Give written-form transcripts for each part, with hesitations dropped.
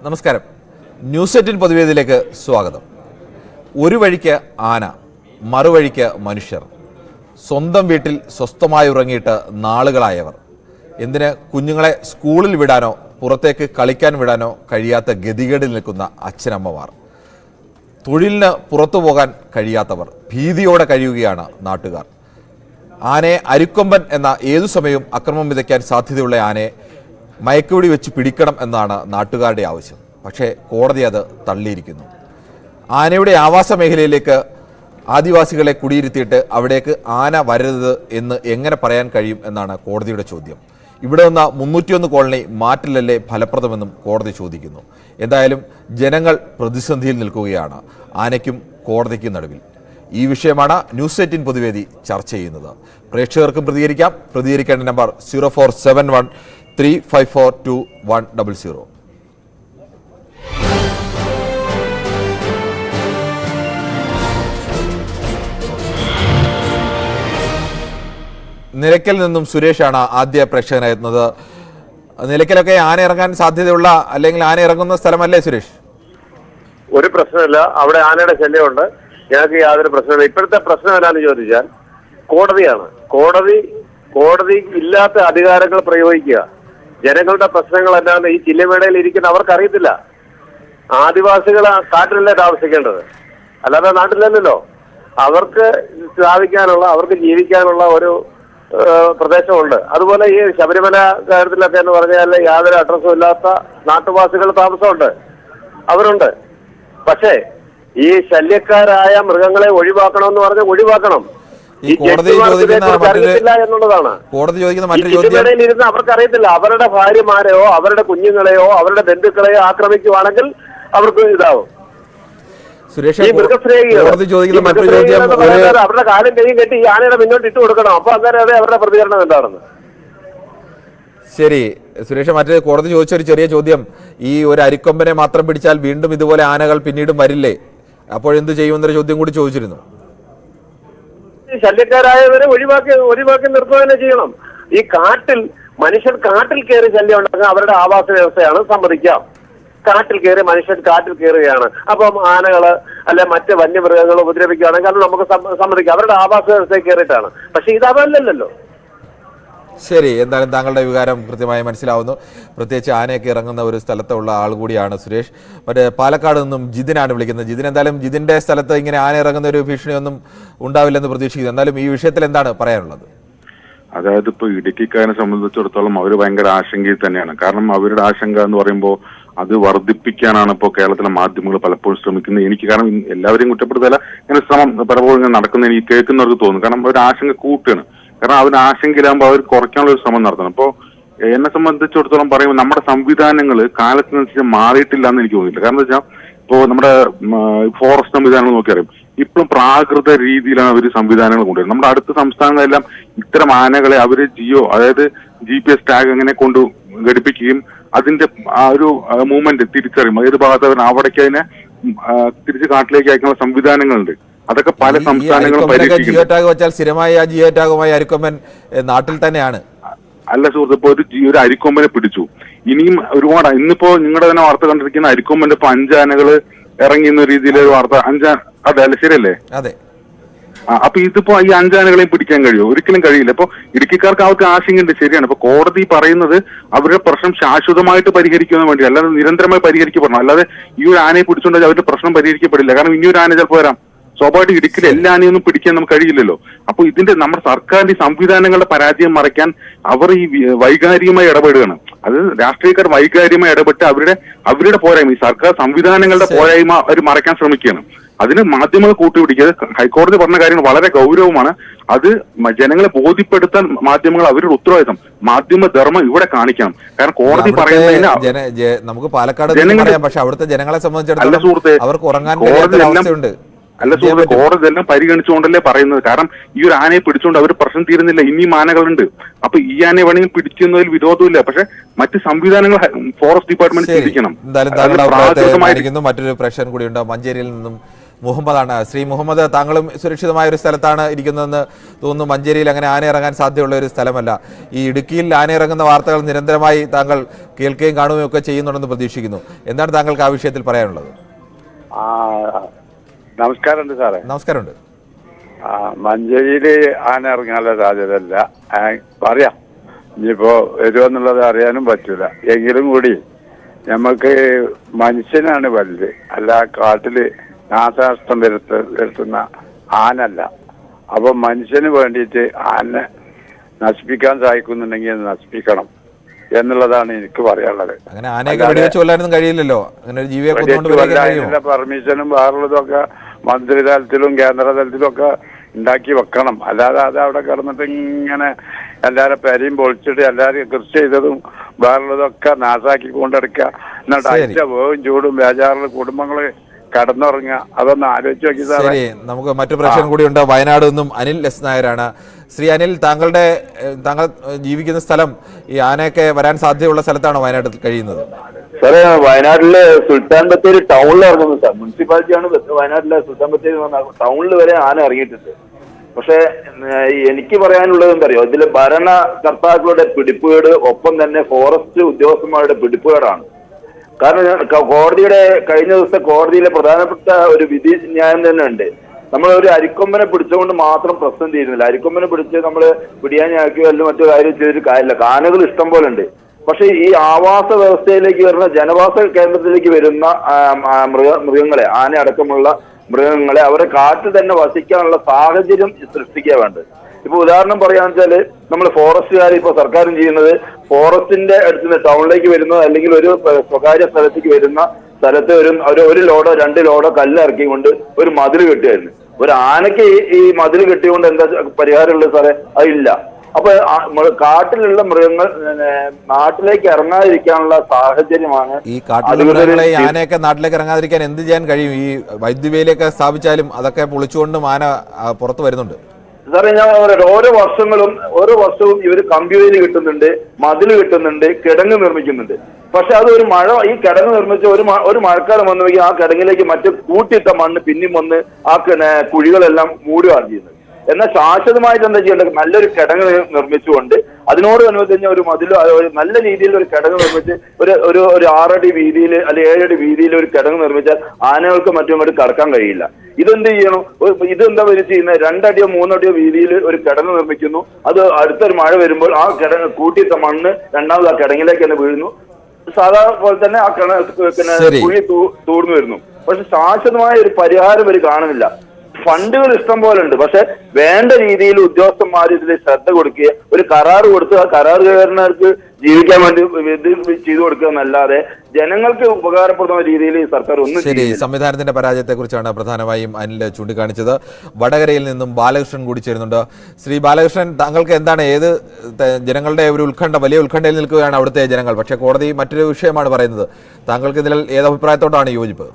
നമസ്കാരം. ന്യൂസ് 18 പൊതുവേദിയിലേക്ക് സ്വാഗതം. ഒരു വഴിക്ക് ആന, മറുവഴിക്ക് മനുഷ്യർ. സ്വന്തം വീട്ടിൽ സ്വസ്ഥമായി ഉറങ്ങിയിട്ട് നാളുകളായവർ. എന്തിന് കുഞ്ഞുങ്ങളെ സ്കൂളിൽ വിടാനോ പുറത്തേക്ക് കളിക്കാൻ വിടാനോ കഴിയാത്ത ഗതികേടിൽ നിൽക്കുന്ന അച്ഛനമ്മമാർ. തൊഴിലിന് പുറത്തു പോകാൻ കഴിയാത്തവർ. ഭീതിയോടെ കഴിയുകയാണ് നാട്ടുകാർ. ആനയെ അരിക്കൊമ്പൻ എന്ന ഏതു സമയവും അക്രമം വിതയ്ക്കാൻ സാധ്യതയുള്ള ആനയെ മയക്കുവെടി വെച്ച് പിടിക്കണം എന്നാണ് നാട്ടുകാരുടെ ആവശ്യം. പക്ഷേ കോടതി അത് തള്ളിയിരിക്കുന്നു. ആനയുടെ ആവാസ മേഖലയിലേക്ക് ആദിവാസികളെ കുടിയിരുത്തിയിട്ട് അവിടേക്ക് ആന വരരുത് എന്ന് എങ്ങനെ പറയാൻ കഴിയും എന്നാണ് കോടതിയുടെ ചോദ്യം. ഇവിടെ നിന്ന് 301 കോളനി മാറ്റിലല്ലേ ഫലപ്രദമെന്നും കോടതി ചോദിക്കുന്നു. എന്തായാലും ജനങ്ങൾ പ്രതിസന്ധിയിൽ നിൽക്കുകയാണ്, ആനയ്ക്കും കോടതിക്കും നടുവിൽ. ഈ വിഷയമാണ് ന്യൂസ് 18 പൊതുവേദി ചർച്ച ചെയ്യുന്നത്. പ്രേക്ഷകർക്കും പ്രതികരിക്കാം. പ്രതികരിക്കേണ്ട നമ്പർ 0471354200. നിലയ്ക്കൽ നിന്നും സുരേഷാണ് ആദ്യ പ്രേക്ഷകനായിരുന്നത്. നിലയ്ക്കലൊക്കെ ആന ഇറങ്ങാൻ സാധ്യതയുള്ള അല്ലെങ്കിൽ ആന ഇറങ്ങുന്ന സ്ഥലമല്ലേ സുരേഷ്? ഒരു പ്രശ്നമില്ല, അവിടെ ആനയുടെ ശല്യമുണ്ട്. ഞങ്ങൾക്ക് യാതൊരു പ്രശ്നമില്ല. ഇപ്പോഴത്തെ പ്രശ്നം എന്നാന്ന് ചോദിച്ചാൽ കോടതിയാണ്. കോടതി ഇല്ലാത്ത അധികാരങ്ങൾ പ്രയോഗിക്കുക. ജനങ്ങളുടെ പ്രശ്നങ്ങൾ എന്താണെന്ന് ഈ ചില്ലമേടയിൽ ഇരിക്കുന്ന അവർക്കറിയത്തില്ല. ആദിവാസികൾ കാട്ടിലല്ലേ താമസിക്കേണ്ടത്, അല്ലാതെ നാട്ടിലല്ലല്ലോ. അവർക്ക് സ്ഥാപിക്കാനുള്ള, അവർക്ക് ജീവിക്കാനുള്ള ഒരു പ്രദേശമുണ്ട്. അതുപോലെ ഈ ശബരിമല കാര്യത്തിലൊക്കെ എന്ന് പറഞ്ഞാൽ യാതൊരു അഡ്രസ്സും ഇല്ലാത്ത നാട്ടുവാസികൾ താമസമുണ്ട്, അവരുണ്ട്. പക്ഷേ ഈ ശല്യക്കാരായ മൃഗങ്ങളെ ഒഴിവാക്കണമെന്ന് പറഞ്ഞാൽ ഒഴിവാക്കണം. എന്നുള്ളതാണ് കോടതി ചോദിക്കുന്ന മറ്റൊരു ചോദ്യം. ഇരുന്ന് അവർക്കറിയത്തില്ല. അവരുടെ ഭാര്യമാരെയോ അവരുടെ കുഞ്ഞുങ്ങളെയോ അവരുടെ ബന്ധുക്കളെയോ ആക്രമിക്കുവാണെങ്കിൽ അവർക്ക് ഇതാവും. അവരുടെ കാലം കൈയും കെട്ടി ഈ ആനയുടെ മുന്നോട്ട് ഇട്ട് കൊടുക്കണം. അപ്പൊ അന്നേരം അതെ അവരുടെ പ്രതികരണം എന്താണെന്ന്. ശരി സുരേഷ്, മറ്റേ കോടതി ചോദിച്ചൊരു ചെറിയ ചോദ്യം. ഈ ഒരു അരിക്കൊമ്പനെ മാത്രം പിടിച്ചാൽ വീണ്ടും ഇതുപോലെ ആനകൾ പിന്നീടും വരില്ലേ? അപ്പോഴെന്ത് ചെയ്യുമെന്നൊരു ചോദ്യം കൂടി ചോദിച്ചിരുന്നു. ശല്യക്കാരായവരെ ഒഴിവാക്കി നിർത്തുക തന്നെ ചെയ്യണം. ഈ മനുഷ്യർ കാട്ടിൽ കയറി ശല്യം ഉണ്ടാക്കുക അവരുടെ ആവാസ വ്യവസ്ഥയാണ്, സമ്മതിക്കാം. കാട്ടിൽ കയറി മനുഷ്യൻ കാട്ടിൽ കയറുകയാണ്. അപ്പം ആനകള് അല്ലെ മറ്റ് വന്യമൃഗങ്ങൾ ഉപദ്രവിക്കുകയാണെങ്കിൽ അത് നമുക്ക് സമ്മതിക്കാം, അവരുടെ ആവാസ വ്യവസ്ഥയിൽ കയറിയിട്ടാണ്. പക്ഷെ ഇതല്ലല്ലോ. ശരി, എന്തായാലും താങ്കളുടെ വികാരം കൃത്യമായി മനസ്സിലാവുന്നു. പ്രത്യേകിച്ച് ആനയൊക്കെ ഇറങ്ങുന്ന ഒരു സ്ഥലത്തുള്ള ആൾ കൂടിയാണ് സുരേഷ്. മറ്റേ പാലക്കാട് നിന്നും ജിതിനാണ് വിളിക്കുന്നത്. ജിതിൻ, എന്തായാലും ജിതിന്റെ സ്ഥലത്ത് ഇങ്ങനെ ആന ഇറങ്ങുന്ന ഒരു ഭീഷണിയൊന്നും ഉണ്ടാവില്ലെന്ന് പ്രതീക്ഷിക്കുന്നു. എന്തായാലും ഈ വിഷയത്തിൽ എന്താണ് പറയാനുള്ളത്? അതായത് ഇപ്പൊ ഇടുക്കിക്കാരെ സംബന്ധിച്ചിടത്തോളം അവർ ഭയങ്കര ആശങ്കയിൽ തന്നെയാണ്. കാരണം അവരുടെ ആശങ്ക എന്ന് പറയുമ്പോൾ അത് വർദ്ധിപ്പിക്കാനാണ് ഇപ്പോൾ കേരളത്തിലെ മാധ്യമങ്ങൾ പലപ്പോഴും ശ്രമിക്കുന്നത്. എനിക്ക് കാരണം എല്ലാവരെയും കുറ്റപ്പെടുത്തല്ല, ഇങ്ങനെ ശ്രമം പലപ്പോഴും ഇങ്ങനെ നടക്കുന്ന എനിക്ക് കേൾക്കുന്നവർക്ക് തോന്നുന്നു. കാരണം അവർ ആശങ്ക കൂട്ടുകയാണ്. കാരണം അവർ ആശങ്കയിലാകുമ്പോൾ അവർ കുറയ്ക്കാനുള്ള ഒരു ശ്രമം നടത്തണം. അപ്പോൾ എന്നെ സംബന്ധിച്ചിടത്തോളം പറയുമ്പോൾ നമ്മുടെ സംവിധാനങ്ങൾ കാലത്തിനനുസരിച്ച് മാറിയിട്ടില്ല എന്ന് എനിക്ക് തോന്നുന്നില്ല. കാരണം എന്താ വെച്ചാൽ ഇപ്പോൾ നമ്മുടെ ഫോറസ്റ്റ് സംവിധാനങ്ങൾ നോക്കിയറിയാം, ഇപ്പോഴും പ്രാകൃത രീതിയിലാണ് അവർ സംവിധാനങ്ങൾ കൊണ്ടുവരുന്നത്. നമ്മുടെ അടുത്ത സംസ്ഥാനങ്ങളെല്ലാം ഇത്തരം ആനകളെ അവർ അതായത് GPS ടാഗ് അങ്ങനെ കൊണ്ട് ഘടിപ്പിക്കുകയും അതിന്റെ ആ ഒരു മൂവ്മെന്റ് തിരിച്ചറിയും, ഏത് ഭാഗത്ത് അവർ അവിടേക്ക് അതിനെ തിരിച്ച് കാട്ടിലേക്ക് അയക്കാനുള്ള സംവിധാനങ്ങളുണ്ട്. അതൊക്കെ പല സംസ്ഥാനങ്ങളും നാട്ടിൽ തന്നെയാണ്. അല്ല സുഹൃത്ത്, ഇപ്പൊ ഒരു അരിക്കൊമ്പനെ പിടിച്ചു. ഇനിയും ഒരുപാട്, ഇന്നിപ്പോ നിങ്ങളുടെ തന്നെ വാർത്ത കണ്ടിരിക്കുന്ന അരിക്കൊമ്പന്റെ ഇപ്പൊ 5 ആനകള് ഇറങ്ങിയുന്ന രീതിയിലൊരു വാർത്ത. അതെ അല്ലെ, ശരിയല്ലേ? അതെ. അപ്പൊ ഇതിപ്പോ ഈ 5 ആനകളെയും പിടിക്കാൻ കഴിയുമോ? ഒരിക്കലും കഴിയില്ല. ഇപ്പൊ ഇടുക്കിക്കാർക്ക് അവർക്ക് ആശങ്കയുണ്ട്, ശരിയാണ്. ഇപ്പൊ കോടതി പറയുന്നത് അവരുടെ പ്രശ്നം ശാശ്വതമായിട്ട് പരിഹരിക്കുന്നതിന് വേണ്ടി, അല്ലാതെ നിരന്തരമായി പരിഹരിക്കപ്പെടണം. അല്ലാതെ ഈ ഒരു ആനയെ പിടിച്ചുകൊണ്ടാൽ അവരുടെ പ്രശ്നം പരിഹരിക്കപ്പെടില്ല. കാരണം ഇനിയൊരു ആന ചിലപ്പോൾ വരാം. സ്വാഭാവികമായിട്ട് ഇടുക്കിയിൽ എല്ലാ ആനയൊന്നും പിടിക്കാൻ നമുക്ക് കഴിയില്ലല്ലോ. അപ്പൊ ഇതിന്റെ നമ്മുടെ സർക്കാരിന്റെ സംവിധാനങ്ങളുടെ പരാജയം മറയ്ക്കാൻ അവർ ഈ വൈകാരികമായി ഇടപെടുകയാണ്. അത് രാഷ്ട്രീയക്കാർ വൈകാരികമായി ഇടപെട്ട് അവരുടെ പോരായ്മ, ഈ സർക്കാർ സംവിധാനങ്ങളുടെ പോരായ്മ അവർ മറയ്ക്കാൻ ശ്രമിക്കുകയാണ്. അതിന് മാധ്യമങ്ങൾ കൂട്ടുപിടിക്കുക. ഹൈക്കോടതി പറഞ്ഞ കാര്യങ്ങൾ വളരെ ഗൗരവമാണ്. അത് ജനങ്ങളെ ബോധ്യപ്പെടുത്താൻ മാധ്യമങ്ങൾ അവരുടെ ഉത്തരവാദിത്തം, മാധ്യമ ധർമ്മം ഇവിടെ കാണിക്കണം. കാരണം കോടതി പറയുന്നതിന് നമുക്ക് പാലക്കാട് പക്ഷെ അവിടുത്തെ ജനങ്ങളെ സംബന്ധിച്ചിടത്തോളം അവർക്ക് ഉറങ്ങാൻ അവസ്ഥയുണ്ട്. അല്ല സുഹൃത്ത്, കോടതി എല്ലാം പരിഗണിച്ചുകൊണ്ടല്ലേ പറയുന്നത്. കാരണം ഈ ഒരു ആനയെ പിടിച്ചുകൊണ്ട് അവർ പ്രശ്നം തീരുന്നില്ല, ഇനിയും ആനകളുണ്ട്. അപ്പൊ ഈ ആനയെ വേണമെങ്കിൽ പിടിക്കുന്നതിൽ വിരോധമില്ല. പക്ഷെ മറ്റ് സംവിധാനങ്ങൾ ഫോറസ്റ്റ് ഡിപ്പാർട്ട്മെന്റ് ചിന്തിക്കണം. മറ്റൊരു പ്രശ്നം കൂടി ഉണ്ട്. മഞ്ചേരിയിൽ നിന്നും മുഹമ്മദാണ്. ശ്രീ മുഹമ്മദ്, താങ്കളും സുരക്ഷിതമായ ഒരു സ്ഥലത്താണ് ഇരിക്കുന്നതെന്ന് തോന്നുന്നു. മഞ്ചേരിയിൽ അങ്ങനെ ആന ഇറങ്ങാൻ സാധ്യതയുള്ള ഒരു സ്ഥലമല്ല. ഈ ഇടുക്കിയിൽ ആന ഇറങ്ങുന്ന വാർത്തകൾ നിരന്തരമായി താങ്കൾ കേൾക്കുകയും കാണുകയും ഒക്കെ ചെയ്യുന്നുണ്ടെന്ന് പ്രതീക്ഷിക്കുന്നു. എന്താണ് താങ്കൾക്ക് ആ വിഷയത്തിൽ പറയാനുള്ളത്? നമസ്കാരമുണ്ട് സാറേ. നമസ്കാരമുണ്ട്. മഞ്ചേരിയില് ആന ഇറങ്ങാനുള്ള സാധ്യതയല്ല, പറയാം. ഇനിയിപ്പോ വരുമെന്നുള്ളത് അറിയാനും പറ്റൂല. എങ്കിലും കൂടി നമുക്ക് മനുഷ്യനാണ് വലുത്, അല്ല കാട്ടില് നാശനഷ്ടം വരുത്തുന്ന ആനല്ല. അപ്പൊ മനുഷ്യന് വേണ്ടിയിട്ട് ആന നശിപ്പിക്കാൻ സാധിക്കുന്നുണ്ടെങ്കിൽ അത് നശിപ്പിക്കണം എന്നുള്ളതാണ് എനിക്ക് പറയാനുള്ളത്. അങ്ങനെ ആനയൊക്കെ വെടിവെച്ച് കൊല്ലാനൊന്നും കഴിയില്ലല്ലോ. അങ്ങനെ ഒരു ജീവിയെ കൊന്നുകൊണ്ട് പെർമിഷനും വേറുള്ളതൊക്കെ മന്ത്രിതലത്തിലും കേന്ദ്ര തലത്തിലും ഒക്കെ ഉണ്ടാക്കി വെക്കണം. അല്ലാതെ അത് അവിടെ കിടന്നിട്ട് ഇങ്ങനെ എല്ലാവരും പെരയും പൊളിച്ചിട്ട് എല്ലാവരും കൃഷി ചെയ്തതും വേറുള്ളതൊക്കെ നാശാക്കി കൊണ്ടെടുക്കുക. എന്നിട്ട് അതിന്റെ വേവും ചൂടും ബേജാറിലും കുടുംബങ്ങള് കടന്നുറങ്ങുക. അതൊന്ന് ആലോചിച്ച് നോക്കി സാറേ. ശരി, നമുക്ക് മറ്റു പ്രശ്നം കൂടിയുണ്ട്. വയനാട് നിന്നും അനിൽ എസ് നായരാണ്. ശ്രീ അനിൽ, താങ്കൾ ജീവിക്കുന്ന സ്ഥലം ഈ ആനയൊക്കെ വരാൻ സാധ്യതയുള്ള സ്ഥലത്താണോ വയനാട്ടിൽ കഴിയുന്നത്? സാറേ, വയനാട്ടിലെ സുൽത്താൻ ബത്തേരി ടൗണിൽ ഇറങ്ങുന്നു സാർ. മുനിസിപ്പാലിറ്റിയാണ് വയനാട്ടിലെ സുൽത്താൻ ബത്തേരി ടൗണിൽ വരെ ആന ഇറങ്ങിയിട്ടുണ്ട്. പക്ഷെ എനിക്ക് പറയാനുള്ളത് എന്തറിയോ, ഇതില് ഭരണകർത്താക്കളുടെ പിടിപ്പുകേട്, ഒപ്പം തന്നെ ഫോറസ്റ്റ് ഉദ്യോഗസ്ഥന്മാരുടെ പിടിപ്പുകേടാണ്. കാരണം കോടതിയുടെ കഴിഞ്ഞ ദിവസത്തെ കോടതിയിലെ പ്രധാനപ്പെട്ട ഒരു വിധി ന്യായം തന്നെ ഉണ്ട്. നമ്മൾ ഒരു അരിക്കൊമ്പനെ പിടിച്ചുകൊണ്ട് മാത്രം പ്രശ്നം തീരുന്നില്ല. അരിക്കൊമ്പനെ പിടിച്ച് നമ്മൾ പിടിയാനാക്കിയോ അല്ലെങ്കിൽ മറ്റു കാര്യം ചെയ്തിട്ട് കാര്യമില്ല. ആനകൾ ഇഷ്ടം പോലെ ഉണ്ട്. പക്ഷെ ഈ ആവാസ വ്യവസ്ഥയിലേക്ക് വരുന്ന, ജനവാസ കേന്ദ്രത്തിലേക്ക് വരുന്ന മൃഗങ്ങളെ, ആന അടക്കമുള്ള മൃഗങ്ങളെ അവരെ കാട്ടിൽ തന്നെ വസിക്കാനുള്ള സാഹചര്യം സൃഷ്ടിക്കുക വേണ്ടത്. ഇപ്പൊ ഉദാഹരണം പറയാന്ന് വെച്ചാല്, നമ്മൾ ഫോറസ്റ്റുകാർ ഇപ്പൊ സർക്കാരും ചെയ്യുന്നത്, ഫോറസ്റ്റിന്റെ അടുത്ത് നിന്ന് ടൗണിലേക്ക് വരുന്ന അല്ലെങ്കിൽ ഒരു സ്വകാര്യ സ്ഥലത്തേക്ക് വരുന്ന സ്ഥലത്ത് ഒരു ലോഡോ 2 ലോഡോ കല്ല് ഇറക്കിക്കൊണ്ട് ഒരു മതിൽ കെട്ടുകയായിരുന്നു. ഒരു ആനയ്ക്ക് ഈ മതിൽ കെട്ടിക്കൊണ്ട് എന്താ പരിഹാരമുള്ളത് സാറേ? അതില്ല. അപ്പൊ കാട്ടിലുള്ള മൃഗങ്ങൾ നാട്ടിലേക്ക് ഇറങ്ങാതിരിക്കാനുള്ള സാഹചര്യമാണ്. ഈ കാട്ടിലെ ആനയൊക്കെ നാട്ടിലേക്ക് ഇറങ്ങാതിരിക്കാൻ എന്ത് ചെയ്യാൻ കഴിയും? ഈ വൈദ്യുതിയിലേക്ക് സ്ഥാപിച്ചാലും അതൊക്കെ പൊളിച്ചുകൊണ്ടും ആന പുറത്തു വരുന്നുണ്ട്. സാറേ, ഞാൻ ഓരോ വർഷവും ഇവർ കമ്പ്യൂട്ടർ കിട്ടുന്നുണ്ട്, മതിൽ കിട്ടുന്നുണ്ട്, കിടങ്ങ് നിർമ്മിക്കുന്നുണ്ട്. പക്ഷെ അത് ഈ കിടങ്ങ് നിർമ്മിച്ച ഒരു മഴക്കാലം വന്നു ആ കിടങ്ങിലേക്ക് മറ്റു കൂട്ടിയിട്ട മണ്ണ് പിന്നെയും വന്ന് ആ കുഴികളെല്ലാം മൂടുകയാണ് ചെയ്യുന്നത്. എന്നാൽ ശാശ്വതമായിട്ട് എന്താ ചെയ്യേണ്ടത്? നല്ലൊരു കിടങ്ങ് നിർമ്മിച്ചുകൊണ്ട് അതിനോടനുബന്ധിച്ച് ഒരു മതിലോ നല്ല രീതിയിൽ ഒരു കിടങ്ങ് നിർമ്മിച്ച് ഒരു 6 അടി വീതിയിൽ അല്ലെങ്കിൽ 7 അടി വീതിയിൽ ഒരു കിടങ്ങ് നിർമ്മിച്ചാൽ ആനകൾക്ക് മറ്റും അങ്ങോട്ട് കടക്കാൻ കഴിയില്ല. ഇതെന്ത് ചെയ്യണം? ഇതെന്താ ചെയ്യുന്നത്? 2 അടിയോ 3 അടിയോ വീതിയിൽ ഒരു കിടങ്ങ് നിർമ്മിക്കുന്നു. അത് അടുത്തൊരു മഴ വരുമ്പോൾ ആ കിടങ്ങ് കൂട്ടിയിട്ട മണ്ണ് രണ്ടാമത് ആ കിടങ്ങിലേക്ക് തന്നെ വീഴുന്നു. സാധാരണ പോലെ തന്നെ ആ കുഴി തൂർന്നു വരുന്നു. പക്ഷെ ശാശ്വതമായ ഒരു പരിഹാരം ഇവർ കാണുന്നില്ല. ഫണ്ടുകൾ ഇഷ്ടം പോലെ ഉണ്ട്. പക്ഷെ വേണ്ട രീതിയിൽ ഉദ്യോഗസ്ഥന്മാർ ഇതിൽ ശ്രദ്ധ കൊടുക്കുക, ഒരു കരാർ കൊടുത്ത് ആ കരാറുകാരന്മാർക്ക് ജീവിക്കാൻ വേണ്ടി ചെയ്തു കൊടുക്കുക എന്നല്ലാതെ ജനങ്ങൾക്ക് ഉപകാരപ്പെടുന്ന രീതിയിൽ സർക്കാർ ഒന്നും ശരി. സംവിധാനത്തിന്റെ പരാജയത്തെക്കുറിച്ചാണ് പ്രധാനമായും അനിൽ ചൂണ്ടിക്കാണിച്ചത്. വടകരയിൽ നിന്നും ബാലകൃഷ്ണൻ കൂടി ചേരുന്നുണ്ട്. ശ്രീ ബാലകൃഷ്ണൻ, താങ്കൾക്ക് എന്താണ്, ഏത് ജനങ്ങളുടെ ഒരു വലിയ ഉത്കണ്ഠയിൽ നിൽക്കുകയാണ് അവിടുത്തെ ജനങ്ങൾ? പക്ഷേ കോടതി മറ്റൊരു വിഷയമാണ് പറയുന്നത്. താങ്കൾക്ക് ഇതിൽ ഏത് അഭിപ്രായത്തോടാണ് യോജിപ്പ്?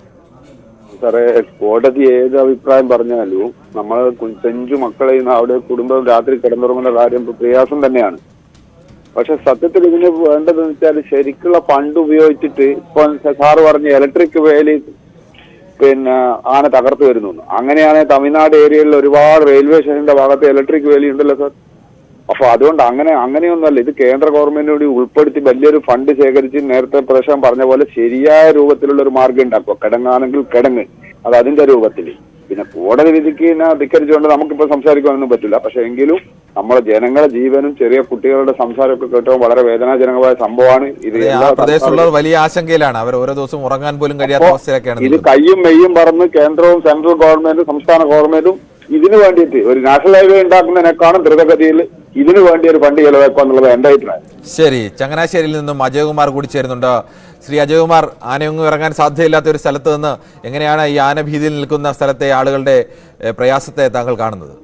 സാറേ, കോടതി ഏത് അഭിപ്രായം പറഞ്ഞാലും നമ്മളെ 5 മക്കളെ അവിടെ കുടുംബം രാത്രി കിടന്നുറങ്ങുന്ന കാര്യം പ്രയാസം തന്നെയാണ്. പക്ഷെ സത്യത്തിൽ ഇതിന് വേണ്ടതെന്ന് വെച്ചാൽ ശരിക്കുള്ള ഫണ്ട് ഉപയോഗിച്ചിട്ട്, ഇപ്പൊ സാറ് പറഞ്ഞ ഇലക്ട്രിക് വേലി ആന തകർത്ത് വരുന്നു. അങ്ങനെയാണെങ്കിൽ തമിഴ്നാട് ഏരിയയിൽ ഒരുപാട് റെയിൽവേ സ്റ്റേഷന്റെ ഭാഗത്ത് ഇലക്ട്രിക് വേലി ഉണ്ടല്ലോ സാർ. അപ്പൊ അതുകൊണ്ട് അങ്ങനെയൊന്നുമല്ല, ഇത് കേന്ദ്ര ഗവൺമെന്റിനോട് ഉൾപ്പെടുത്തി വലിയൊരു ഫണ്ട് ശേഖരിച്ച് നേരത്തെ പ്രശ്നം പറഞ്ഞ പോലെ ശരിയായ രൂപത്തിലുള്ള ഒരു മാർഗം ഉണ്ടാക്കുക. കിടങ്ങാണെങ്കിൽ കിടങ്ങ്, അത് അതിന്റെ രൂപത്തിൽ. പിന്നെ കോടതി വിധിക്ക് ധിക്കരിച്ചുകൊണ്ട് നമുക്കിപ്പോ സംസാരിക്കാനൊന്നും പറ്റില്ല. പക്ഷെ എങ്കിലും നമ്മളെ ജനങ്ങളുടെ ജീവനും ചെറിയ കുട്ടികളുടെ സംസാരമൊക്കെ കേട്ടോ വളരെ വേദനാജനകമായ സംഭവമാണ് ഇത്. പ്രദേശത്തുള്ളവർ വലിയ ആശങ്കയിലാണ്. അവർ ഓരോ ദിവസവും ഉറങ്ങാൻ പോലും കഴിയാത്ത അവസ്ഥയിലൊക്കെയാണ്. ഇത് കയ്യും മെയ്യും പറന്ന് കേന്ദ്രവും സെൻട്രൽ ഗവൺമെന്റും സംസ്ഥാന ഗവൺമെന്റും ഇതിനു വേണ്ടിയിട്ട് ഒരു നാഷണൽ ഹൈവേ ഉണ്ടാക്കുന്നതിനേക്കാളും ദ്രുതഗതിയിൽ ഇതിനു വേണ്ടി ഒരു ഫണ്ട് ചെലവാക്കുക എന്നുള്ളത് എന്റെ അഭിപ്രായം. ശരി, ചങ്ങനാശ്ശേരിയിൽ നിന്നും അജയകുമാർ കൂടി ചേരുന്നുണ്ട്. ശ്രീ അജയകുമാർ, ആനയൊന്നും ഇറങ്ങാൻ സാധ്യതയില്ലാത്ത ഒരു സ്ഥലത്ത് നിന്ന് എങ്ങനെയാണ് ഈ ആന ഭീതിയിൽ നിൽക്കുന്ന സ്ഥലത്തെ ആളുകളുടെ പ്രയാസത്തെ താങ്കൾ കാണുന്നത്?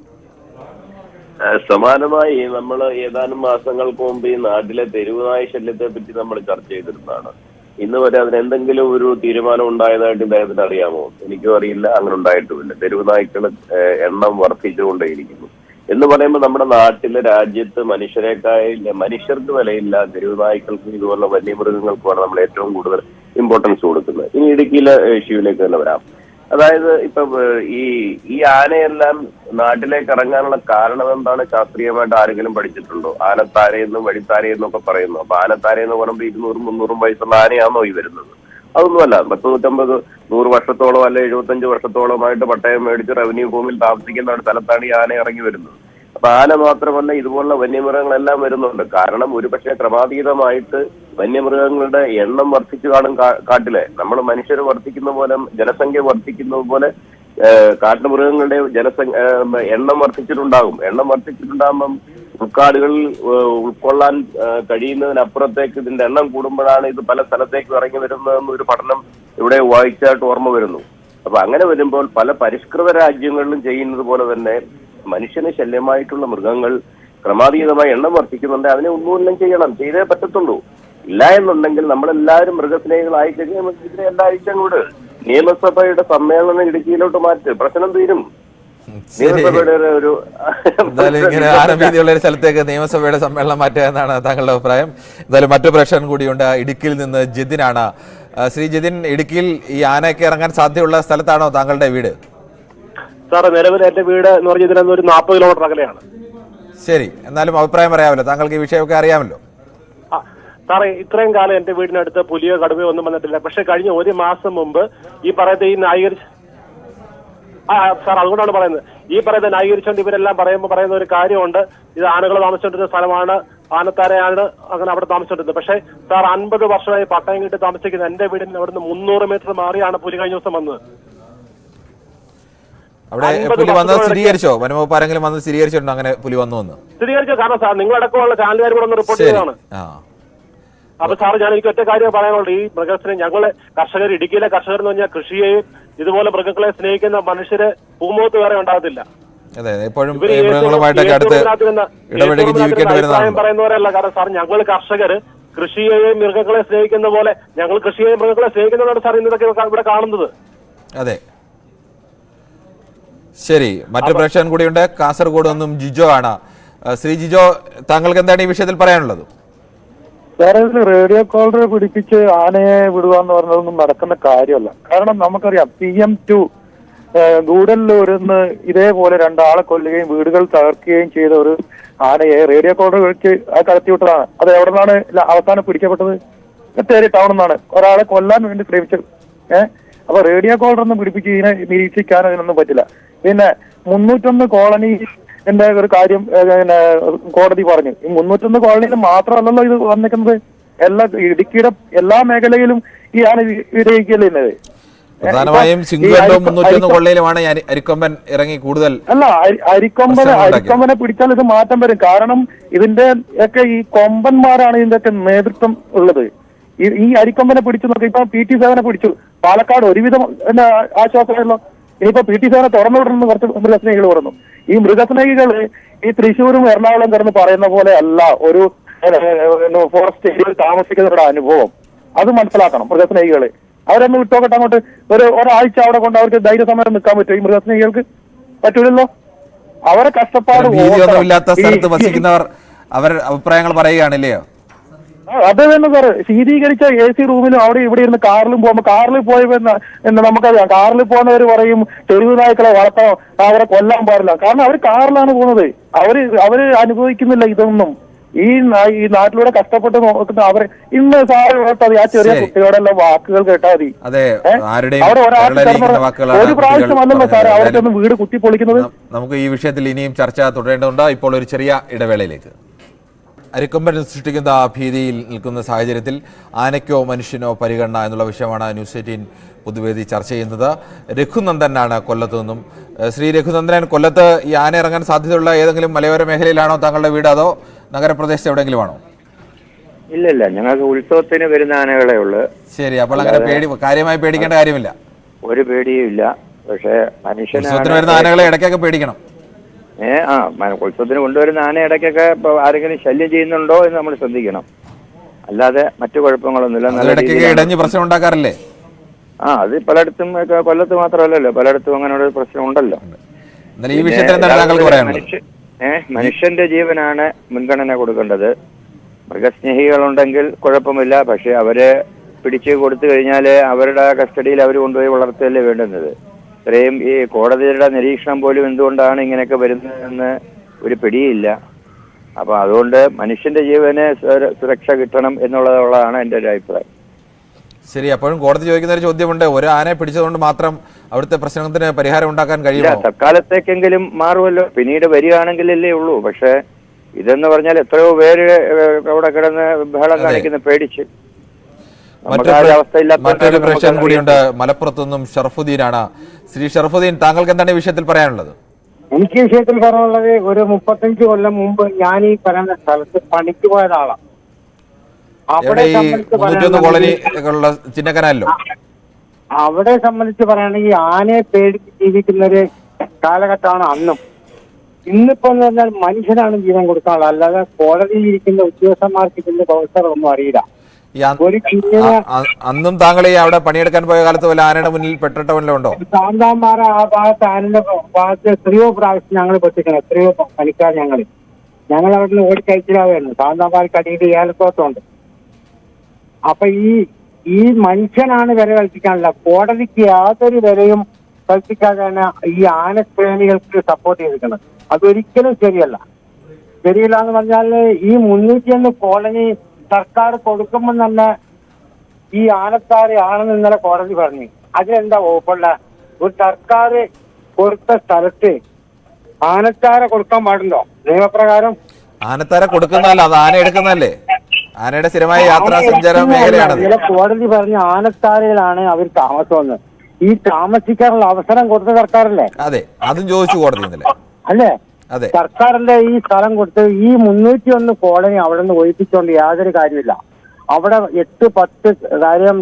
സമാനമായി നമ്മൾ ഏതാനും മാസങ്ങൾക്ക് മുമ്പ് ഈ നാട്ടിലെ തെരുവുനായ ശല്യത്തെ പറ്റി നമ്മൾ ചർച്ച ചെയ്തിരുന്നതാണ്. ഇന്ന് വരെ അതിനെന്തെങ്കിലും ഒരു തീരുമാനം ഉണ്ടായതായിട്ട് ഇദ്ദേഹത്തിന് അറിയാമോ? എനിക്കും അറിയില്ല, അങ്ങനെ ഉണ്ടായിട്ടുമില്ല. തെരുവുനായ്ക്കൾ എണ്ണം വർദ്ധിച്ചുകൊണ്ടേയിരിക്കുന്നു. എന്ന് പറയുമ്പോൾ നമ്മുടെ നാട്ടിലെ രാജ്യത്ത് മനുഷ്യർക്ക് വിലയില്ല, തെരുവുനായ്ക്കൾക്കും ഇതുപോലുള്ള വന്യമൃഗങ്ങൾക്കുമാണ് നമ്മൾ ഏറ്റവും കൂടുതൽ ഇമ്പോർട്ടൻസ് കൊടുക്കുന്നത്. ഇനി ഇടുക്കിയിലെ ഇഷ്യൂവിലേക്ക് തന്നെ വരാം. അതായത് ഇപ്പൊ ഈ ആനയെല്ലാം നാട്ടിലേക്ക് ഇറങ്ങാനുള്ള കാരണം എന്താണ് ശാസ്ത്രീയമായിട്ട് ആരെങ്കിലും പഠിച്ചിട്ടുണ്ടോ? ആനത്താരയെന്നും വഴിത്താരയെന്നും ഒക്കെ പറയുന്നു. അപ്പൊ ആനത്താരയെന്ന് പറയുമ്പോൾ 200-300 വയസ്സുള്ള ആനയാണോ ഈ വരുന്നത്? അതൊന്നുമല്ല. 100 വർഷത്തോളം അല്ലെ 75 വർഷത്തോളമായിട്ട് പട്ടയം മേടിച്ച് റവന്യൂ ഭൂമിയിൽ താമസിക്കുന്ന ഒരു സ്ഥലത്താണ് ഈ ആന ഇറങ്ങി വരുന്നത്. അപ്പൊ ആന മാത്രമല്ല ഇതുപോലുള്ള വന്യമൃഗങ്ങളെല്ലാം വരുന്നുണ്ട്. കാരണം ഒരുപക്ഷെ ക്രമാതീതമായിട്ട് വന്യമൃഗങ്ങളുടെ എണ്ണം വർദ്ധിച്ചു കാണും കാട്ടിലെ. നമ്മൾ മനുഷ്യർ വർദ്ധിക്കുന്ന പോലെ, ജനസംഖ്യ വർദ്ധിക്കുന്നത് പോലെ കാട്ടുമൃഗങ്ങളുടെ എണ്ണം വർദ്ധിച്ചിട്ടുണ്ടാകും. എണ്ണം വർദ്ധിച്ചിട്ടുണ്ടാകുമ്പം ഉൾക്കാടുകളിൽ ഉൾക്കൊള്ളാൻ കഴിയുന്നതിനപ്പുറത്തേക്ക് ഇതിന്റെ എണ്ണം കൂടുമ്പോഴാണ് ഇത് പല സ്ഥലത്തേക്ക് ഇറങ്ങി വരുന്നതെന്ന് ഒരു പഠനം ഇവിടെ വായിച്ചായിട്ട് ഓർമ്മ വരുന്നു. അപ്പൊ അങ്ങനെ വരുമ്പോൾ പല പരിഷ്കൃത രാജ്യങ്ങളിലും ചെയ്യുന്നത് പോലെ തന്നെ മനുഷ്യന് ശല്യമായിട്ടുള്ള മൃഗങ്ങൾ ക്രമാതീതമായി എണ്ണം വർദ്ധിക്കുന്നുണ്ട്. അതിനെ ഉന്മൂലനം ചെയ്യണം, ചെയ്തേ പറ്റത്തുള്ളൂ. ഇല്ല എന്നുണ്ടെങ്കിൽ നമ്മളെല്ലാവരും മൃഗസ്നേഹികളായി കഴിഞ്ഞാൽ നമുക്ക് ഇതിനെ എല്ലാ ആഴ്ചയും കൂടെ നിയമസഭയുടെ സമ്മേളനം ഇടുക്കിയിലോട്ട് മാറ്റ്, പ്രശ്നം തീരും. നിയമസഭയുടെ ഒരു എന്തായാലും ഇങ്ങനെ ആനഭീതിയുള്ള ഒരു സ്ഥലത്തേക്ക് നിയമസഭയുടെ സമ്മേളനം മാറ്റുക എന്നാണ് താങ്കളുടെ അഭിപ്രായം. എന്തായാലും മറ്റു പ്രേക്ഷകൻ കൂടിയുണ്ട്. ഇടുക്കിയിൽ നിന്ന് ജതിനാണ്. ശ്രീ ജതിൻ, ഇടുക്കിയിൽ ഈ ആനയൊക്കെ ഇറങ്ങാൻ സാധ്യതയുള്ള സ്ഥലത്താണോ താങ്കളുടെ വീട്? സാറേ, നിലവിൽ എന്റെ വീട് എന്ന് പറഞ്ഞാൽ ഇതിനൊന്ന് ഒരു 40 കിലോമീറ്റർ അകലെയാണ്. ശരി, എന്നാലും അഭിപ്രായം പറയാമല്ലോ, താങ്കൾക്ക് ഈ വിഷയമൊക്കെ അറിയാമല്ലോ. സാറേ, ഇത്രയും കാലം എന്റെ വീടിനടുത്ത് പുലിയോ കടുവയോ ഒന്നും വന്നിട്ടില്ല. പക്ഷെ കഴിഞ്ഞ 1 മാസം മുമ്പ് ഈ പറയുന്ന ഈ സാർ അതുകൊണ്ടാണ് പറയുന്നത്, ഈ പറയുന്ന ന്യായീകരിച്ചുകൊണ്ട് ഇവരെല്ലാം പറയുന്ന ഒരു കാര്യമുണ്ട്. ഇത് ആനകൾ താമസിച്ചുകൊണ്ടിരുന്ന സ്ഥലമാണ്, ആനത്താരയാണ് അങ്ങനെ അവിടെ താമസിച്ചിരുന്നത്. പക്ഷേ സാർ, 50 വർഷമായി പട്ടയം കിട്ടി താമസിക്കുന്ന എന്റെ വീടിന് അവിടുന്ന് 300 മീറ്റർ മാറിയാണ് പുലി കഴിഞ്ഞ ദിവസം വന്നത്. അവിടെ പുലി വന്നത് സ്ഥിരീകരിച്ചോ? വനംവകുപ്പ് ആരെങ്കിലും വന്ന് സ്ഥിരീകരിച്ചിട്ടുണ്ടോ അങ്ങനെ പുലി വന്നു എന്ന്? സ്ഥിരീകരിച്ചോ? കാരണം സാർ, നിങ്ങളടക്കമുള്ള ചാനലുകാർ കൂടെ ഒന്ന് റിപ്പോർട്ട് ചെയ്തതാണ്. അപ്പൊ സാർ, ഞാൻ എനിക്ക് ഒറ്റ കാര്യം പറയാനുള്ളൂ. ഈ മൃഗസ്നേഹം ഞങ്ങള് കർഷകർ, ഇടുക്കിയിലെ കർഷകർ എന്ന് പറഞ്ഞാൽ കൃഷിയെയും ഇതുപോലെ മൃഗങ്ങളെ സ്നേഹിക്കുന്ന മനുഷ്യര് ഭൂമുഖത്ത് വേറെ ഉണ്ടാകത്തില്ല. പറയുന്നവരല്ല. കാരണം സാർ, ഞങ്ങൾ കർഷകര് കൃഷിയെയും മൃഗങ്ങളെ സ്നേഹിക്കുന്ന പോലെ ഞങ്ങൾ കൃഷിയെയും മൃഗങ്ങളെ സ്നേഹിക്കുന്നതാണ് സാർ ഇന്നതൊക്കെ ഇവിടെ കാണുന്നത്. അതെ, ശരി. മറ്റു പ്രേക്ഷകൻ കൂടിയുണ്ട്. കാസർഗോഡ് നിന്നും ജിജോ ആണ്. ശ്രീ ജിജോ, താങ്കൾക്ക് എന്താണ് ഈ വിഷയത്തിൽ പറയാനുള്ളത്? വേറെ റേഡിയോ കോളർ പിടിപ്പിച്ച് ആനയെ വിടുക എന്ന് പറഞ്ഞതൊന്നും നടക്കുന്ന കാര്യമല്ല. കാരണം നമുക്കറിയാം, PM2 ഗൂഡല്ലൂരിന്ന് ഇതേപോലെ 2 ആളെ കൊല്ലുകയും വീടുകൾ തകർക്കുകയും ചെയ്ത ഒരു ആനയെ റേഡിയോ കോളർ വെച്ച് കടത്തിവിട്ടതാണ്. അത് എവിടെ നിന്നാണ് അവസാനം പിടിക്കപ്പെട്ടത്? ബത്തേരി ടൗണിൽ നിന്നാണ് ഒരാളെ കൊല്ലാൻ വേണ്ടി ശ്രമിച്ചത്. അപ്പൊ റേഡിയോ കോളറൊന്നും പിടിപ്പിച്ച് ഇതിനെ നിരീക്ഷിക്കാനോ ഇതിനൊന്നും പറ്റില്ല. പിന്നെ 301 കോളനി എന്റെ ഒരു കാര്യം കോടതി പറഞ്ഞു. ഈ 301 കോളനിയിൽ മാത്രമല്ലല്ലോ ഇത് വന്നിരിക്കുന്നത്, ഇടുക്കിയുടെ എല്ലാ മേഖലയിലും ഈ ആന വിരയിക്കലുന്നത്. പ്രധാനമായും 301 കൊള്ളയിലുമാണ് അരിക്കൊമ്പൻ ഇറങ്ങി കൂടുതൽ. അല്ല, അരിക്കൊമ്പനെ പിടിച്ചാൽ ഇത് മാറ്റം വരും. കാരണം ഇതിന്റെ ഒക്കെ ഈ കൊമ്പന്മാരാണ് ഇതിന്റെ ഒക്കെ നേതൃത്വം ഉള്ളത്. ഈ അരിക്കൊമ്പനെ പിടിച്ചു നോക്കി. ഇപ്പൊ PT സേവനെ പിടിച്ചു. പാലക്കാട് ഒരുവിധം ആശ്വാസമായല്ലോ. ഇനിയിപ്പോ PT സേവനെ തുറന്നു വിടണമെന്ന് കുറച്ച് മൃഗസ്നേഹികൾ പറഞ്ഞു. ഈ മൃഗസ്നേഹികള് ഈ തൃശ്ശൂരും എറണാകുളം കിടന്ന് പറയുന്ന പോലെ അല്ല ഒരു ഫോറസ്റ്റ് ഏരിയയിൽ താമസിക്കുന്നവരുടെ അനുഭവം. അത് മനസ്സിലാക്കണം മൃഗസ്നേഹികള്. അവരൊന്ന് വിട്ടോക്കട്ടെ അങ്ങോട്ട്. ഒരാഴ്ച അവിടെ കൊണ്ട് അവർക്ക് ധൈര്യസമയം നിൽക്കാൻ പറ്റും? ഈ മൃഗസ്നേഹികൾക്ക് പറ്റൂലല്ലോ. അവരെ കഷ്ടപ്പാട് ഇല്ലാത്ത സ്ഥലത്ത് വസിക്കുന്നവർ അവർ അഭിപ്രായങ്ങൾ പറയുകയാണില്ലയോ? അത് തന്നെ സാർ, ശീതീകരിച്ച AC റൂമിലും അവിടെ ഇവിടെ ഇരുന്ന് കാറിലും പോകുമ്പോ, കാറിൽ പോയപ്പോ നമുക്കറിയാം, കാറിൽ പോകുന്നവർ പറയും തെരുവ് നായ്ക്കളെ വളർത്തണം, അവരെ കൊല്ലാൻ പാടില്ല. കാരണം അവർ കാറിലാണ് പോകുന്നത്. അവര് അനുഭവിക്കുന്നില്ല ഇതൊന്നും. ഈ നാട്ടിലൂടെ കഷ്ടപ്പെട്ട് നോക്കുന്ന അവരെ ഇന്ന് സാറ് കേട്ടാ മതി. ആ ചെറിയ കുട്ടിയോടെല്ലാം വാക്കുകൾ കേട്ടാ മതി. അവിടെ ഒരു പ്രാവശ്യമല്ലല്ലോ സാറേ അവർക്കൊന്നും വീട് കുത്തിപ്പൊളിക്കുന്നത്. നമുക്ക് ഈ വിഷയത്തിൽ ഇനിയും ചർച്ച തുടരേണ്ടതുണ്ട്. ഇപ്പോൾ ഒരു ചെറിയ ഇടവേളയിലേക്ക്. അരിക്കൊമ്പൻ സൃഷ്ടിക്കുന്ന ഭീതിയിൽ നിൽക്കുന്ന സാഹചര്യത്തിൽ ആനയ്ക്കോ മനുഷ്യനോ പരിഗണന എന്നുള്ള വിഷയമാണ് ന്യൂസ് 18 പൊതുവേദി ചർച്ച ചെയ്യുന്നത്. രഘുനന്ദനാണ് കൊല്ലത്തു നിന്നും. ശ്രീ രഘുനന്ദൻ, കൊല്ലത്ത് ഈ ആന ഇറങ്ങാൻ സാധ്യതയുള്ള ഏതെങ്കിലും മലയോര മേഖലയിലാണോ താങ്കളുടെ വീട്, അതോ നഗരപ്രദേശത്ത് എവിടെയെങ്കിലും ആണോ? ഇല്ല, ഞങ്ങൾക്ക് ഉത്സവത്തിന് വരുന്ന ആനകളെ ഉള്ളു. ശരി, അപ്പോൾ അങ്ങനെ കാര്യമായി പേടിക്കേണ്ട കാര്യമില്ല. ഒരു പേടിയും ഇല്ല. പക്ഷേ ഉത്സവത്തിന് വരുന്ന ആനകളെ ഇടയ്ക്കൊക്കെ പേടിക്കണം. ഉത്സവത്തിന് കൊണ്ടുവരുന്ന ആന ഇടയ്ക്കൊക്കെ ആരെങ്കിലും ശല്യം ചെയ്യുന്നുണ്ടോ എന്ന് നമ്മൾ ശ്രദ്ധിക്കണം. അല്ലാതെ മറ്റു കുഴപ്പങ്ങളൊന്നുമില്ല. ഇടഞ്ഞ് പ്രശ്നം ഉണ്ടാക്കാറില്ലേ? അത് പലയിടത്തും, കൊല്ലത്ത് മാത്രമല്ലല്ലോ, പലയിടത്തും അങ്ങനെ ഒരു പ്രശ്നം ഉണ്ടല്ലോ. മനുഷ്യന്റെ ജീവനാണ് മുൻഗണന കൊടുക്കേണ്ടത്. മൃഗസ്നേഹികളുണ്ടെങ്കിൽ കുഴപ്പമില്ല. പക്ഷെ അവരെ പിടിച്ചു കൊടുത്തു കഴിഞ്ഞാൽ അവരുടെ കസ്റ്റഡിയിൽ അവർ കൊണ്ടുപോയി വളർത്തുകയല്ലേ വേണ്ടുന്നത്. ഇത്രയും ഈ കോടതിയുടെ നിരീക്ഷണം പോലും എന്തുകൊണ്ടാണ് ഇങ്ങനെയൊക്കെ വരുന്നതെന്ന് ഒരു പിടിയില്ല. അപ്പൊ അതുകൊണ്ട് മനുഷ്യന്റെ ജീവന് സുരക്ഷ കിട്ടണം എന്നുള്ളതാണ് എൻ്റെ ഒരു അഭിപ്രായം. ശരി, അപ്പോഴും കോടതി ചോദിക്കുന്ന ഒരു ചോദ്യമുണ്ട്, ഒരു ആനയെ പിടിച്ചതുകൊണ്ട് മാത്രം അവിടുത്തെ പ്രശ്നത്തിന് പരിഹാരം ഉണ്ടാക്കാൻ കഴിയില്ല. തൽക്കാലത്തേക്കെങ്കിലും മാറുമല്ലോ, പിന്നീട് വരികയാണെങ്കിലല്ലേ ഉള്ളൂ. പക്ഷെ ഇതെന്ന് പറഞ്ഞാൽ എത്രയോ പേര് അവിടെ കിടന്ന് ബഹളം കാണിക്കുന്ന പേടിച്ച്. മറ്റൊരു പ്രശ്നം കൂടിയുണ്ട്. മലപ്പുറത്തു നിന്നും ഷറഫുദ്ദീനാണ്. ശ്രീ ഷറഫുദ്ദീൻ, താങ്കൾക്ക് എന്താണ് ഈ വിഷയത്തിൽ പറയാനുള്ളത്? എനിക്ക് വിഷയത്തിൽ പറയാനുള്ളത്, ഒരു 35 കൊല്ലം മുമ്പ് ഞാൻ ഈ പറയുന്ന സ്ഥലത്ത് പണിക്ക് പോയതാളാണ്. അവിടെ അവിടെ സംബന്ധിച്ച് പറയുകയാണെങ്കിൽ ആനയെ പേടിച്ച് ജീവിക്കുന്ന ഒരു കാലഘട്ടമാണ് അന്നും. ഇന്നിപ്പോ എന്ന് പറഞ്ഞാൽ മനുഷ്യനാണ് ജീവൻ കൊടുക്കാനുള്ളത്, അല്ലാതെ കോടതിയിൽ ഇരിക്കുന്ന ഉദ്യോഗസ്ഥന്മാർക്ക് ഇതിന്റെ അവസരം ഒന്നും അറിയില്ല. അന്നും താങ്കൾ ഈ അവിടെ പണിയെടുക്കാൻ പോയ കാലത്ത് വല്ല ആനയുടെ മുന്നിൽ പെട്ടിട്ടവല്ലോ? സാന്താംപാറ ആ ഭാഗത്ത് ആനന്റെ ഭാഗത്ത് എത്രയോ പ്രാവശ്യം ഞങ്ങൾ പെട്ടിക്കണം, എത്രയോ പണിക്കാർ ഞങ്ങൾ അവിടെ നിന്ന് ഓടിക്കയച്ചിലാവുമായിരുന്നു. സാന്താംപാറയ്ക്ക് അടിയിൽ ഏലത്തോട്ടമുണ്ട്. അപ്പൊ ഈ മനുഷ്യനാണ് വില കൽപ്പിക്കാനുള്ള, കോടതിക്ക് യാതൊരു വിലയും കൽപ്പിക്കാതെയാണ് ഈ ആനപ്രേമികൾക്ക് സപ്പോർട്ട് ചെയ്തിരിക്കുന്നത്. അതൊരിക്കലും ശരിയല്ല. ശരിയല്ല എന്ന് പറഞ്ഞാൽ ഈ 301 കോളനി സർക്കാർ കൊടുക്കുമ്പോൾ തന്നെ ഈ ആനത്താരെ ആണെന്ന് ഇന്നലെ കോടതി പറഞ്ഞു. അതിലെന്താ വകുപ്പുള്ള? ഒരു സർക്കാർ കൊടുത്ത സ്ഥലത്ത് ആനത്താര കൊടുക്കാൻ പാടുണ്ടോ നിയമപ്രകാരം? ആനത്താര കൊടുക്കുന്നതല്ല, അത് ആന എടുക്കുന്നതല്ലേ? ആനയുടെ സ്ഥിരമായ യാത്രാ സഞ്ചാര മേഖലയാണ്. കോടതി പറഞ്ഞ ആനത്താരയിലാണ് അവർ താമസമെന്ന്. ഈ താമസിക്കാനുള്ള അവസരം കൊടുത്ത സർക്കാരല്ലേ? അതെ, അതും ചോദിച്ചു കോടതി ഇന്നലെ. അല്ലേ? അതെ, സർക്കാരിന്റെ ഈ സ്ഥലം കൊടുത്ത് ഈ 301 കോളനി അവിടെ നിന്ന് ഒഴിപ്പിച്ചുകൊണ്ട് യാതൊരു കാര്യമില്ല. അവിടെ 8-10 കാര്യം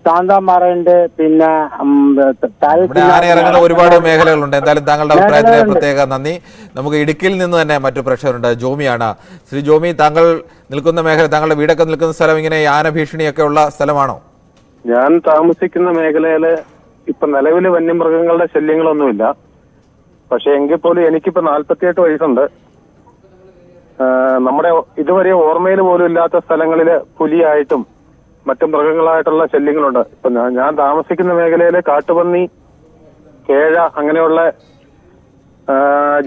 ശാന്താമാറുണ്ട്. പിന്നെ ആന ഇറങ്ങുന്ന ഒരുപാട് മേഖലകളുണ്ട്. എന്തായാലും താങ്കളുടെ അഭിപ്രായത്തിന് പ്രത്യേക നന്ദി. നമുക്ക് ഇടുക്കിയിൽ നിന്ന് തന്നെ മറ്റു പ്രേക്ഷകരുണ്ട്. ജോമിയാണ്. ശ്രീ ജോമി, താങ്കൾ നിൽക്കുന്ന മേഖല, താങ്കളുടെ വീടൊക്കെ നിൽക്കുന്ന സ്ഥലം ഇങ്ങനെ ആന ഭീഷണിയൊക്കെ ഉള്ള സ്ഥലമാണോ? ഞാൻ താമസിക്കുന്ന മേഖലയില് ഇപ്പൊ നിലവില് വന്യമൃഗങ്ങളുടെ ശല്യങ്ങളൊന്നുമില്ല. പക്ഷെ എങ്കിൽ പോലും എനിക്കിപ്പോ 48 വയസ്സുണ്ട്. നമ്മുടെ ഇതുവരെ ഓർമ്മയിൽ പോലും ഇല്ലാത്ത സ്ഥലങ്ങളില് പുലിയായിട്ടും മറ്റു മൃഗങ്ങളായിട്ടുള്ള ശല്യങ്ങളുണ്ട്. ഇപ്പൊ ഞാൻ താമസിക്കുന്ന മേഖലയില് കാട്ടുപന്നി, കേഴ അങ്ങനെയുള്ള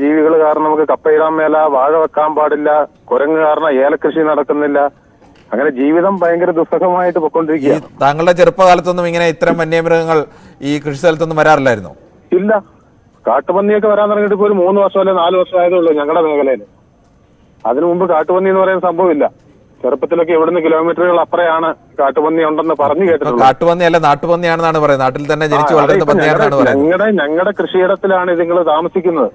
ജീവികൾ കാരണം നമുക്ക് കപ്പയിടാൻ മേല, വാഴ വെക്കാൻ പാടില്ല, കുരങ്ങ് കാരണം ഏലകൃഷി നടക്കുന്നില്ല. അങ്ങനെ ജീവിതം ഭയങ്കര ദുസ്സഹമായിട്ട് പൊയ്ക്കൊണ്ടിരിക്കുകയാണ്. താങ്കളുടെ ചെറുപ്പകാലത്തൊന്നും ഇങ്ങനെ ഇത്തരം വന്യമൃഗങ്ങൾ ഈ കൃഷി സ്ഥലത്തൊന്നും വരാറില്ലായിരുന്നോ? ഇല്ല, കാട്ടുപന്നിയൊക്കെ വരാൻ തുടങ്ങിയിട്ട് ഇപ്പോൾ 3 വർഷം അല്ലെ 4 വർഷം ആയതേ ഉള്ളൂ ഞങ്ങളുടെ മേഖലയിൽ. അതിനു മുമ്പ് കാട്ടുപന്നി എന്ന് പറയുന്ന സംഭവമില്ല. ചെറുപ്പത്തിലൊക്കെ ഇവിടുന്ന് കിലോമീറ്ററുകൾ അപ്പുറയാണ് കാട്ടുപന്നി ഉണ്ടെന്ന് പറഞ്ഞു കേട്ടിട്ടുണ്ട്. കാട്ടുപന്നി അല്ല, നാട്ടുപന്നിയാണെന്നാണ് പറയുന്നത്. നാട്ടിൽ തന്നെ ജനിച്ചു വളരുന്ന പന്നിയാണെന്നാണ് പറയുന്നത്. ഞങ്ങളുടെ കൃഷിയിടത്തിലാണ് ഇതുങ്ങൾ താമസിക്കുന്നത്.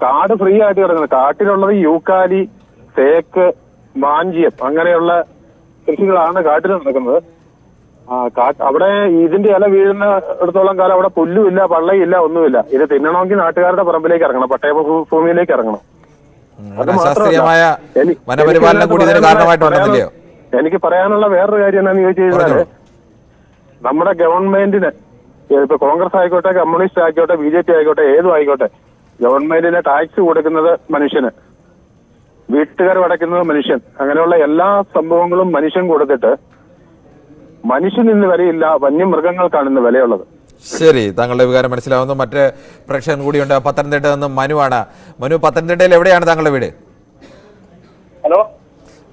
കാട് ഫ്രീ ആയിട്ട് കിടക്കുന്നത്. കാട്ടിലുള്ളത് യൂക്കാലി, തേക്ക്, മാഞ്ചിയം അങ്ങനെയുള്ള കൃഷികളാണ് കാട്ടിൽ നടക്കുന്നത്. അവിടെ ഇതിന്റെ ഇല വീഴുന്ന ഇടത്തോളം കാലം അവിടെ പുല്ലുമില്ല, പള്ളയില്ല, ഒന്നുമില്ല. ഇത് തിന്നണമെങ്കിൽ നാട്ടുകാരുടെ പറമ്പിലേക്ക് ഇറങ്ങണം, പട്ടയ ഭൂമിയിലേക്ക് ഇറങ്ങണം. എനിക്ക് പറയാനുള്ള വേറൊരു കാര്യം എന്താണെന്ന് ചോദിച്ചു കഴിഞ്ഞാല്, നമ്മുടെ ഗവൺമെന്റിന് ഇപ്പൊ കോൺഗ്രസ് ആയിക്കോട്ടെ, കമ്മ്യൂണിസ്റ്റ് ആയിക്കോട്ടെ, BJP ആയിക്കോട്ടെ, ഏതും ആയിക്കോട്ടെ, ഗവൺമെന്റിന് ടാക്സ് കൊടുക്കുന്നത് മനുഷ്യന്, വീട്ടുകാർ അടയ്ക്കുന്നത് മനുഷ്യൻ. അങ്ങനെയുള്ള എല്ലാ സംഭവങ്ങളും മനുഷ്യൻ കൊടുത്തിട്ട് മനുഷ്യന് ഇന്ന് വിലയില്ല, വന്യമൃഗങ്ങൾക്കാണ് ഇന്ന് വിലയുള്ളത്. ശരി, താങ്കളുടെ വികാരം മനസ്സിലാവുന്നു. മറ്റേ പ്രേക്ഷകൻ കൂടിയുണ്ട്. പത്തനംതിട്ട നിന്ന് മനുവാണ്. മനു, പത്തനംതിട്ടയിൽ എവിടെയാണ് താങ്കളുടെ വീട്? ഹലോ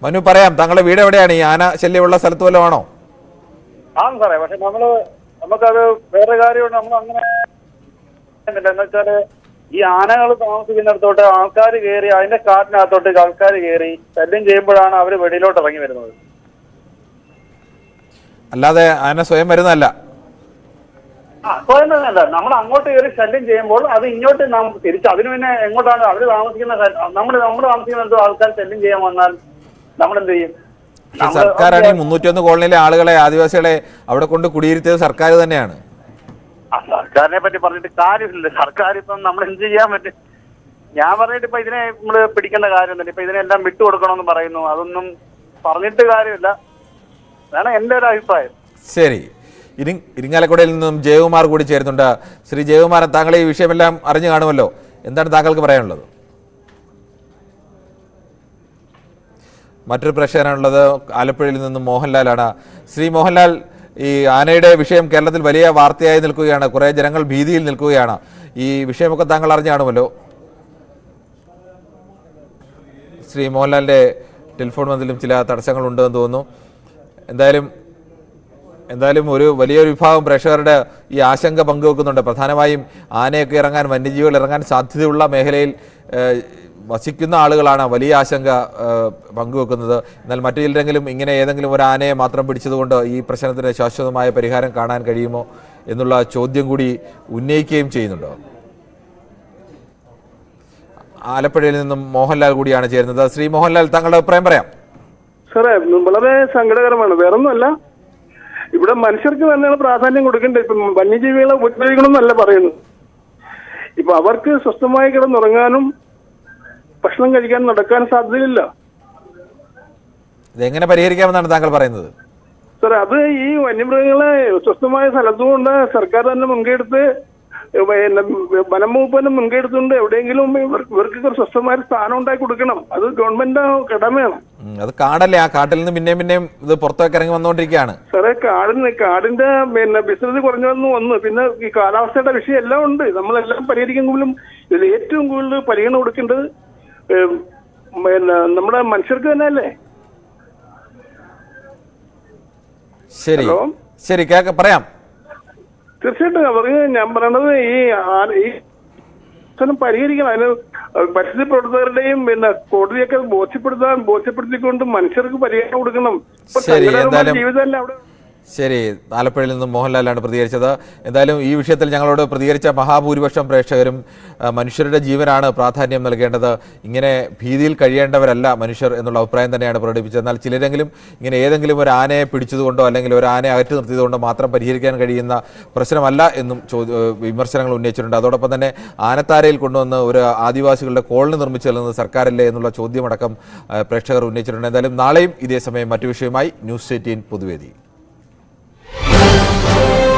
മനു, പറയാം, താങ്കളുടെ വീട് എവിടെയാണ്? ഈ ആന ശല്യമുള്ള സ്ഥലത്ത് വല്ലതും ആണോ? ആണ് സാറേ. പക്ഷെ നമുക്കത് വേറെ കാര്യമുണ്ട്. നമ്മൾ അങ്ങനെ എന്ന് വെച്ചാല് ഈ ആനകൾ താമസിക്കുന്നിടത്തോട്ട് ആൾക്കാർ കയറി, അതിന്റെ കാട്ടിനകത്തോട്ട് ആൾക്കാർ കയറി ശല്യം ചെയ്യുമ്പോഴാണ് അവര് വെളിയിലോട്ട് ഇറങ്ങി വരുന്നത്. അല്ലാതെ ആന സ്വയം വരുന്നതല്ല. സ്വയം വരുന്നതല്ല. നമ്മൾ അങ്ങോട്ട് കയറി ശല്യം ചെയ്യുമ്പോൾ അത് ഇങ്ങോട്ട് നാം തിരിച്ച് അതിന് പിന്നെ എങ്ങോട്ടാണ് അവര് താമസിക്കുന്ന, നമ്മൾ താമസിക്കുന്നിടത്ത് ആൾക്കാർ ശല്യം ചെയ്യാൻ വന്നാൽ നമ്മൾ എന്ത് ചെയ്യും? സർക്കാരാണ് ഈ 301 കോളനിയിലെ ആളുകളെ, ആദിവാസികളെ അവിടെ കൊണ്ട് കുടിയിരുത്തിയത് സർക്കാർ തന്നെയാണ്. സർക്കാരിനെ പറ്റി പറഞ്ഞിട്ട് കാര്യമില്ല. സർക്കാർ ഇപ്പം നമ്മൾ എന്ത് ചെയ്യാൻ പറ്റും? ഞാൻ പറഞ്ഞിട്ട് ഇപ്പൊ ഇതിനെ നമ്മള് പിടിക്കേണ്ട കാര്യമൊന്നുമില്ല. ഇപ്പൊ ഇതിനെല്ലാം വിട്ടുകൊടുക്കണമെന്ന് പറയുന്നു. അതൊന്നും പറഞ്ഞിട്ട് കാര്യമില്ല. അതാണ് എന്റെ ഒരു അഭിപ്രായം. ശരി, ഇരിങ്ങാലക്കുടയിൽ നിന്നും ജയകുമാർ കൂടി ചേരുന്നുണ്ട്. ശ്രീ ജയകുമാർ, താങ്കൾ ഈ വിഷയമെല്ലാം അറിഞ്ഞു കാണുമല്ലോ. എന്താണ് താങ്കൾക്ക് പറയാനുള്ളത്? മറ്റൊരു പ്രേക്ഷകനാണുള്ളത്. ആലപ്പുഴയിൽ നിന്നും മോഹൻലാലാണ്. ശ്രീ മോഹൻലാൽ, ഈ ആനയുടെ വിഷയം കേരളത്തിൽ വലിയ വാർത്തയായി നിൽക്കുകയാണ്. കുറേ ജനങ്ങൾ ഭീതിയിൽ നിൽക്കുകയാണ്. ഈ വിഷയമൊക്കെ താങ്കൾ അറിഞ്ഞു കാണുമല്ലോ. ശ്രീ മോഹൻലാലിൻ്റെ ടെലിഫോൺ ബന്ധത്തിലും ചില തടസ്സങ്ങളുണ്ടെന്ന് തോന്നുന്നു. എന്തായാലും ഒരു വലിയൊരു വിഭാഗം പ്രേക്ഷകരുടെ ഈ ആശങ്ക പങ്കുവെക്കുന്നുണ്ട്. പ്രധാനമായും ആനയൊക്കെ ഇറങ്ങാൻ, വന്യജീവികൾ ഇറങ്ങാൻ സാധ്യതയുള്ള മേഖലയിൽ വസിക്കുന്ന ആളുകളാണ് വലിയ ആശങ്ക പങ്കുവെക്കുന്നത്. എന്നാൽ മറ്റു ചിലരെങ്കിലും ഇങ്ങനെ ഏതെങ്കിലും ഒരു ആനയെ മാത്രം പിടിച്ചതുകൊണ്ട് ഈ പ്രശ്നത്തിന് ശാശ്വതമായ പരിഹാരം കാണാൻ കഴിയുമോ എന്നുള്ള ചോദ്യം കൂടി ഉന്നയിക്കുകയും ചെയ്യുന്നുണ്ടോ? ആലപ്പുഴയിൽ നിന്നും മോഹൻലാൽ കൂടിയാണ് ചേരുന്നത്. ശ്രീ മോഹൻലാൽ, താങ്കളുടെ അഭിപ്രായം പറയാം. സാറേ, വളരെ സങ്കടകരമാണ്. വേറൊന്നുമല്ല, ഇവിടെ മനുഷ്യർക്ക് തന്നെയാണ് പ്രാധാന്യം കൊടുക്കേണ്ടത്. ഇപ്പം വന്യജീവികളെ ഉപദ്രവിക്കണമെന്നല്ല പറയുന്നത്. ഇപ്പൊ അവർക്ക് സ്വസ്ഥമായി കിടന്നുറങ്ങാനും ഭക്ഷണം കഴിക്കാനും നടക്കാനും സാധ്യതയില്ല. ഇതെങ്ങനെ പരിഹരിക്കാമെന്നാണ് താങ്കൾ പറയുന്നത്? സാർ, അത് ഈ വന്യമൃഗങ്ങളെ സ്വസ്ഥമായ സ്ഥലത്തുകൊണ്ട് സർക്കാർ തന്നെ മുൻകൈയെടുത്ത്, വനം വകുപ്പ് തന്നെ മുൻകൈയെടുത്തുകൊണ്ട് എവിടെയെങ്കിലും ഇവർക്ക് ഒരു സ്വസ്ഥമായ സ്ഥാനം ഉണ്ടാക്കി കൊടുക്കണം. അത് ഗവൺമെന്റ് കടമയാണ്. അത് കാടല്ലേ, ആ കാട്ടിൽ നിന്ന് പിന്നെയും ഇത് പുറത്തേക്ക് ഇറങ്ങി വന്നുകൊണ്ടിരിക്കുകയാണ്. സാറേ, കാടിന്റെ ബിസിനസ് കുറഞ്ഞു വന്നു. പിന്നെ ഈ കാലാവസ്ഥയുടെ വിഷയം എല്ലാം ഉണ്ട്. നമ്മളെല്ലാം പരിഹരിക്കുമ്പോഴും ഇതിൽ ഏറ്റവും കൂടുതൽ പരിഗണന കൊടുക്കേണ്ടത് നമ്മുടെ മനുഷ്യർക്ക് തന്നെ അല്ലേ? ശരി, പറയാം. തീർച്ചയായിട്ടും അവർക്ക് ഞാൻ പറയണത് ഈ പരിഹരിക്കണം. അതിന് പരിസ്ഥിതി പ്രവർത്തകരുടെയും കോടതിയൊക്കെ ബോധ്യപ്പെടുത്തിക്കൊണ്ട് മനുഷ്യർക്ക് പരിഹാരം കൊടുക്കണം. ജീവിതമല്ല അവിടെ. ശരി, ആലപ്പുഴയിൽ നിന്നും മോഹൻലാലാണ് പ്രതികരിച്ചത്. എന്തായാലും ഈ വിഷയത്തിൽ ഞങ്ങളോട് പ്രതികരിച്ച മഹാഭൂരിപക്ഷം പ്രേക്ഷകരും മനുഷ്യരുടെ ജീവനാണ് പ്രാധാന്യം നൽകേണ്ടത്, ഇങ്ങനെ ഭീതിയിൽ കഴിയേണ്ടവരല്ല മനുഷ്യർ എന്നുള്ള അഭിപ്രായം തന്നെയാണ് പ്രകടിപ്പിച്ചത്. എന്നാൽ ചിലരെങ്കിലും ഇങ്ങനെ ഏതെങ്കിലും ഒരു ആനയെ പിടിച്ചതുകൊണ്ടോ അല്ലെങ്കിൽ ഒരു ആനയെ അകറ്റി നിർത്തിയതുകൊണ്ടോ മാത്രം പരിഹരിക്കാൻ കഴിയുന്ന പ്രശ്നമല്ല എന്നും വിമർശനങ്ങൾ ഉന്നയിച്ചിട്ടുണ്ട്. അതോടൊപ്പം തന്നെ ആനത്താരയിൽ കൊണ്ടുവന്ന് ഒരു ആദിവാസികളുടെ കോളനി നിർമ്മിച്ചു നൽകുന്നത് സർക്കാരല്ലേ എന്നുള്ള ചോദ്യമടക്കം പ്രേക്ഷകർ ഉന്നയിച്ചിട്ടുണ്ട്. എന്തായാലും നാളെയും ഇതേ സമയം മറ്റു വിഷയമായി ന്യൂസ് 18 പൊതുവേദി.